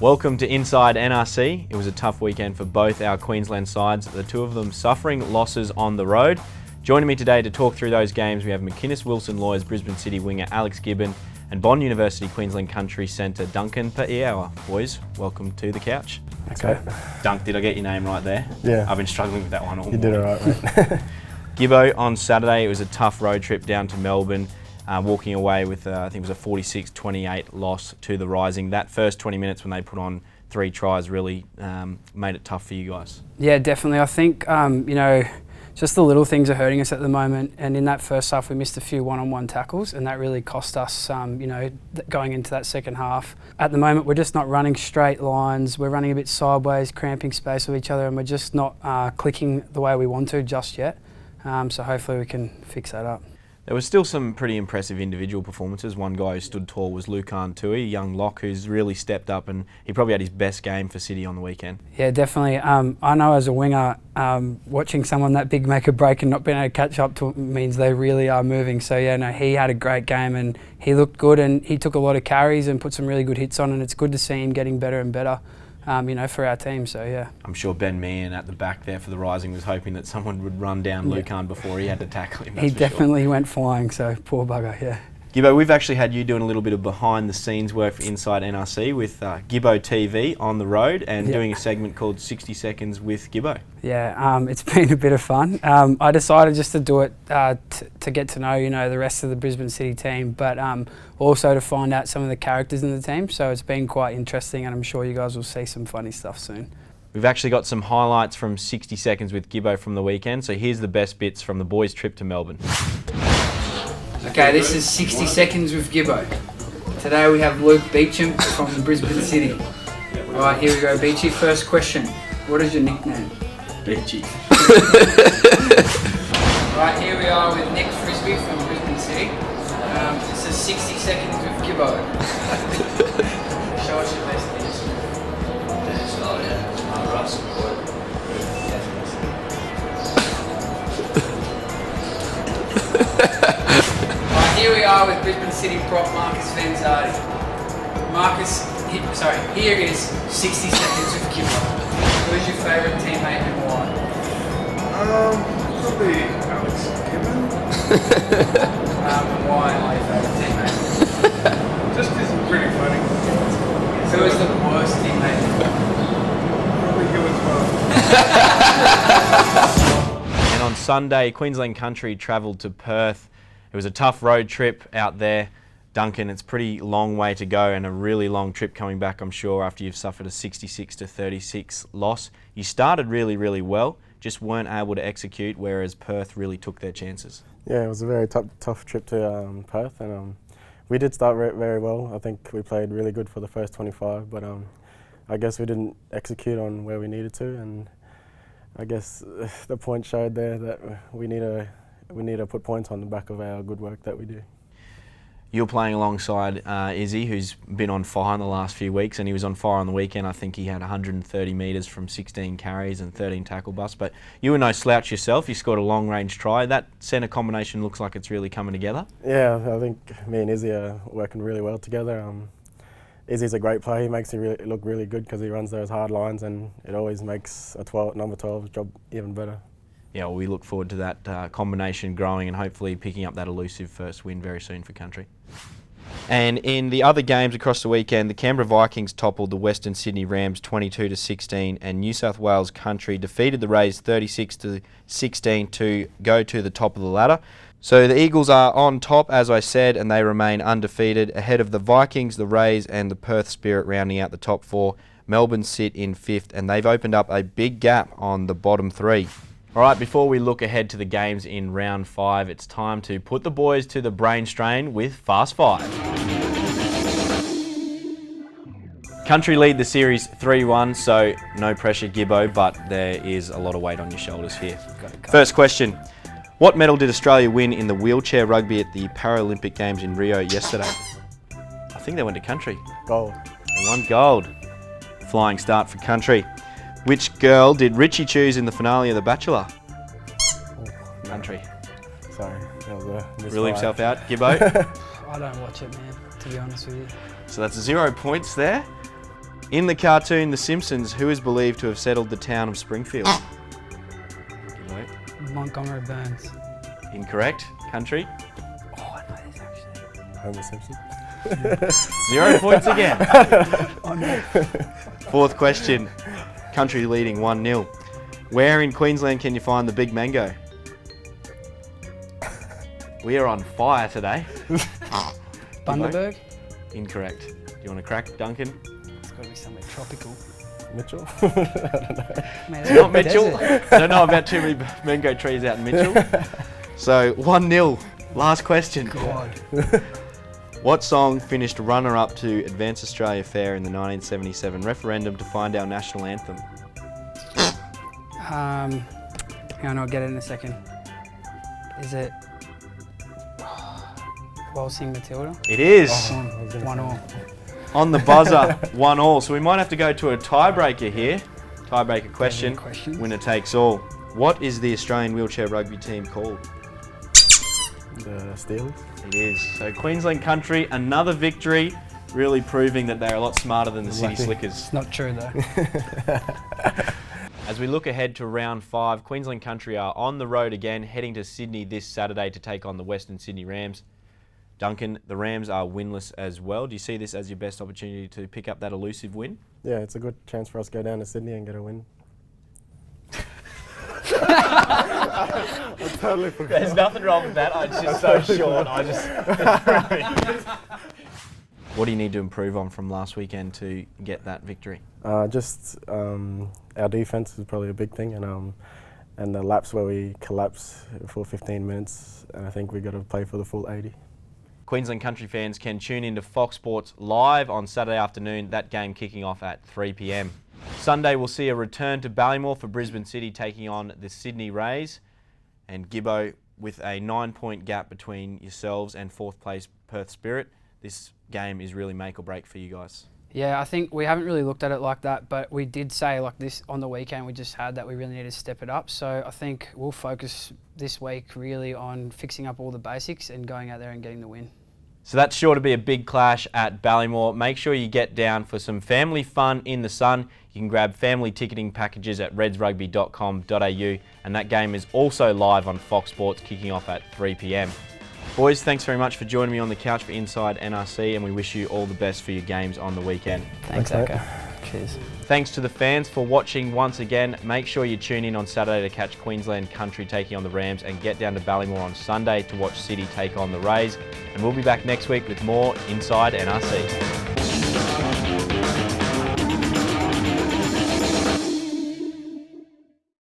Welcome to Inside NRC. It was a tough weekend for both our Queensland sides, the two of them suffering losses on the road. Joining me today to talk through those games, we have McInnes Wilson Lawyers Brisbane City winger Alex Gibbon and Bond University Queensland Country Centre Duncan Pe'eawa. Boys, welcome to the couch. Okay. Dunk, did I get your name right there? Yeah. I've been struggling with that one all You did all right, mate. Gibbo, on Saturday, it was a tough road trip down to Melbourne, walking away with, I think it was a 46-28 loss to the Rising. That first 20 minutes when they put on 3 tries really made it tough for you guys. Yeah, definitely. I think, just the little things are hurting us at the moment. And in that first half, we missed a few one-on-one tackles, and that really cost us, going into that second half. At the moment, we're just not running straight lines. We're running a bit sideways, cramping space with each other, and we're just not clicking the way we want to just yet. So hopefully we can fix that up. There was still some pretty impressive individual performances. One guy who stood tall was Lucan Tui, a young lock who's really stepped up, and he probably had his best game for City on the weekend. Yeah, definitely. I know as a winger, watching someone that big make a break and not being able to catch up to it means they really are moving. So yeah, no, he had a great game and he looked good, and he took a lot of carries and put some really good hits on, and it's good to see him getting better and better. For our team, so yeah. I'm sure Ben Meehan at the back there for the Rising was hoping that someone would run down Lucan before he had to tackle him. He definitely went flying, so poor bugger, yeah. Gibbo, we've actually had you doing a little bit of behind the scenes work for Inside NRC with Gibbo TV on the road and doing a segment called 60 Seconds with Gibbo. Yeah, it's been a bit of fun. I decided just to do it to get to know, the rest of the Brisbane City team, but also to find out some of the characters in the team. So it's been quite interesting, and I'm sure you guys will see some funny stuff soon. We've actually got some highlights from 60 Seconds with Gibbo from the weekend. So here's the best bits from the boys' trip to Melbourne. Okay, this is 60 Seconds with Gibbo. Today we have Luke Beecham from Brisbane City. Alright, here we go, Beachy. First question. What is your nickname? Beachy. Alright, here we are with Nick Frisbee from Brisbane City. This is 60 Seconds with Gibbo. Show us your best things. Oh yeah, Russ. Here we are with Brisbane City prop Marcus Vanzardi. Here is 60 Seconds with Gibbo. Who's your favourite teammate and why? Probably Alex Gibbon. And why am I your favourite teammate? Just because he's pretty funny. Who is the worst teammate? Probably you as well. And on Sunday, Queensland Country travelled to Perth. It was a tough road trip out there. Duncan, it's a pretty long way to go and a really long trip coming back, I'm sure, after you've suffered a 66-36 loss. You started really, really well, just weren't able to execute, whereas Perth really took their chances. Yeah, it was a very tough trip to Perth, and we did start very well. I think we played really good for the first 25, but I guess we didn't execute on where we needed to, and I guess the point showed there that we need to put points on the back of our good work that we do. You're playing alongside Izzy, who's been on fire in the last few weeks, and he was on fire on the weekend. I think he had 130 metres from 16 carries and 13 tackle busts. But you were no slouch yourself. You scored a long-range try. That centre combination looks like it's really coming together. Yeah, I think me and Izzy are working really well together. Izzy's a great player. He makes me look really good because he runs those hard lines, and it always makes a number 12's job even better. Yeah, well, we look forward to that combination growing and hopefully picking up that elusive first win very soon for Country. And in the other games across the weekend, the Canberra Vikings toppled the Western Sydney Rams 22-16, and New South Wales Country defeated the Rays 36-16 to go to the top of the ladder. So the Eagles are on top, as I said, and they remain undefeated, ahead of the Vikings, the Rays and the Perth Spirit rounding out the top 4. Melbourne sit in 5th, and they've opened up a big gap on the bottom 3. All right, before we look ahead to the games in round 5, it's time to put the boys to the brain strain with Fast 5. Country lead the series 3-1, so no pressure, Gibbo, but there is a lot of weight on your shoulders here. First question, what medal did Australia win in the wheelchair rugby at the Paralympic Games in Rio yesterday? I think they went to Country. Gold. They won gold. Flying start for Country. Which girl did Richie choose in the finale of The Bachelor? Country. Sorry, that was a misfire. Rule himself out, Gibbo. I don't watch it, man, to be honest with you. So that's 0 points there. In the cartoon The Simpsons, who is believed to have settled the town of Springfield? Gibbo. Montgomery Burns. Incorrect. Country? Oh, I know this actually. Homer Simpson. 0 points again. Oh no. Fourth question. Country leading 1-0. Where in Queensland can you find the Big Mango? We are on fire today. Bundaberg? Incorrect. Do you want to crack, Duncan? It's got to be somewhere tropical. Mitchell. Man, It's not Mitchell. I don't know about too many mango trees out in Mitchell. So 1-0. Last question. God. What song finished runner-up to Advance Australia Fair in the 1977 referendum to find our national anthem? Hang on, I'll get it in a second. Is it Waltzing Matilda? It is. I was gonna One say- all. On the buzzer, 1-all. So we might have to go to a tiebreaker here. Tiebreaker question. Questions? Winner takes all. What is the Australian wheelchair rugby team called? The Steelers. It is. So Queensland country, another victory, really proving that they're a lot smarter than the City Lucky. Slickers. It's not true though. As we look ahead to round 5, Queensland country are on the road again, heading to Sydney this Saturday to take on the Western Sydney Rams. Duncan, the Rams are winless as well. Do you see this as your best opportunity to pick up that elusive win? Yeah, it's a good chance for us to go down to Sydney and get a win. I totally forgot. There's nothing wrong with that. It's just so short. What do you need to improve on from last weekend to get that victory? Just our defense is probably a big thing, and the laps where we collapse for 15 minutes, and I think we got to play for the full 80. Queensland country fans can tune into Fox Sports live on Saturday afternoon, that game kicking off at 3 p.m. Sunday we'll see a return to Ballymore for Brisbane City taking on the Sydney Rays. And Gibbo, with a 9-point gap between yourselves and 4th place Perth Spirit, this game is really make or break for you guys. Yeah, I think we haven't really looked at it like that, but we did say like this on the weekend we just had that we really need to step it up. So I think we'll focus this week really on fixing up all the basics and going out there and getting the win. So that's sure to be a big clash at Ballymore. Make sure you get down for some family fun in the sun. You can grab family ticketing packages at redsrugby.com.au, and that game is also live on Fox Sports kicking off at 3 p.m. Boys, thanks very much for joining me on the couch for Inside NRC, and we wish you all the best for your games on the weekend. Thanks, mate. Aka. Cheers. Thanks to the fans for watching once again. Make sure you tune in on Saturday to catch Queensland country taking on the Rams, and get down to Ballymore on Sunday to watch City take on the Rays. And we'll be back next week with more Inside NRC.